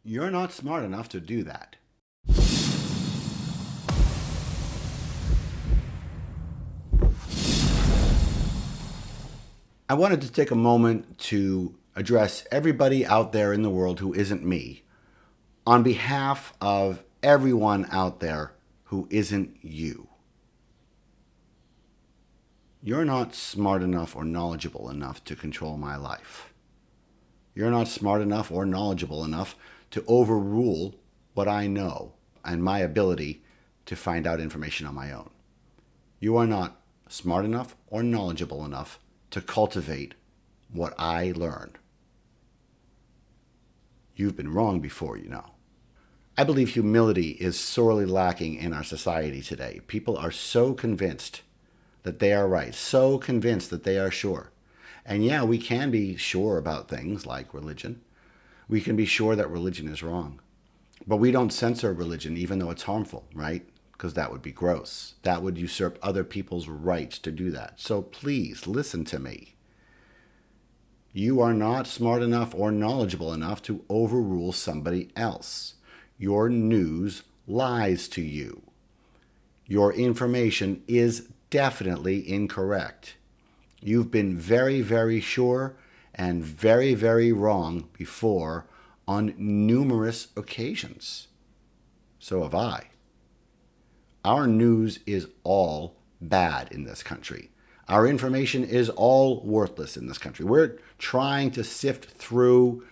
You're not smart enough to do that. I wanted to take a moment to address everybody out there in the world who isn't me, on behalf of everyone out there who isn't you. You're not smart enough or knowledgeable enough to control my life. You're not smart enough or knowledgeable enough to overrule what I know and my ability to find out information on my own. You are not smart enough or knowledgeable enough to cultivate what I learned. You've been wrong before, you know. I believe humility is sorely lacking in our society today. People are so convinced that they are right, so convinced that they are sure. And yeah, we can be sure about things like religion. We can be sure that religion is wrong. But we don't censor religion even though it's harmful, right? Because that would be gross. That would usurp other people's rights to do that. So please listen to me. You are not smart enough or knowledgeable enough to overrule somebody else. Your news lies to you. Your information is definitely incorrect. You've been very, very sure and very, very wrong before on numerous occasions. So have I. Our news is all bad in this country. Our information is all worthless in this country. We're trying to sift through,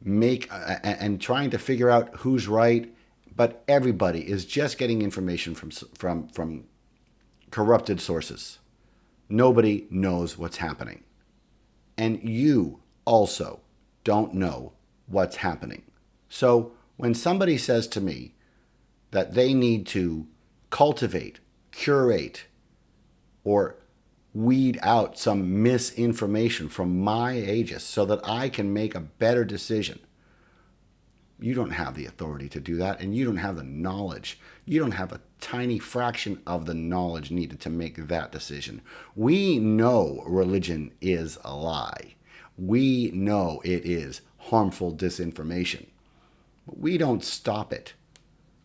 and trying to figure out who's right, but everybody is just getting information from corrupted sources. Nobody knows what's happening. And you also don't know what's happening. So when somebody says to me that they need to cultivate, curate, or weed out some misinformation from my aegis so that I can make a better decision, you don't have the authority to do that, and you don't have the knowledge. You don't have a tiny fraction of the knowledge needed to make that decision. We know religion is a lie. We know it is harmful disinformation. But we don't stop it.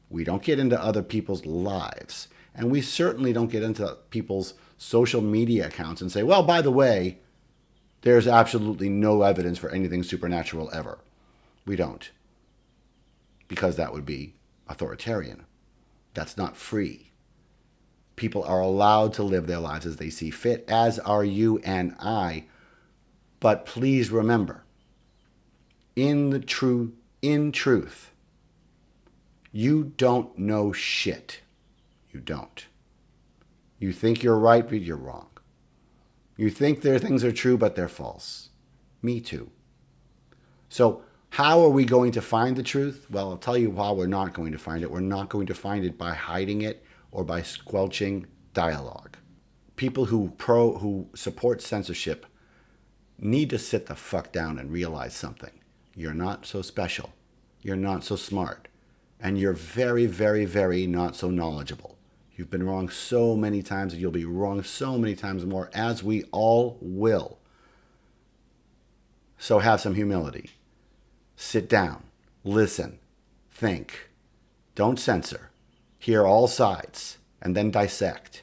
We don't get into other people's lives. And we certainly don't get into people's social media accounts and say, well, by the way, there's absolutely no evidence for anything supernatural ever. We don't. Because that would be authoritarian. That's not free. People are allowed to live their lives as they see fit, as are you and I. But please remember, in truth, you don't know shit. You don't. You think you're right, but you're wrong. You think their things are true, but they're false. Me too. So how are we going to find the truth? Well, I'll tell you how we're not going to find it. We're not going to find it by hiding it or by squelching dialogue. People who support censorship need to sit the fuck down and realize something. You're not so special. You're not so smart. And you're very, very, very not so knowledgeable. You've been wrong so many times, and you'll be wrong so many times more, as we all will. So have some humility. Sit down, listen, think. Don't censor. Hear all sides, and then dissect.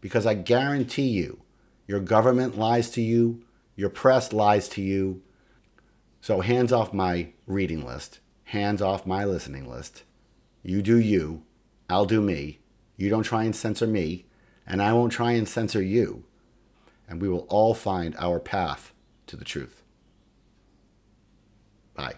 Because I guarantee you, your government lies to you, your press lies to you. So hands off my reading list, hands off my listening list. You do you, I'll do me. You don't try and censor me, and I won't try and censor you. And we will all find our path to the truth. Bye.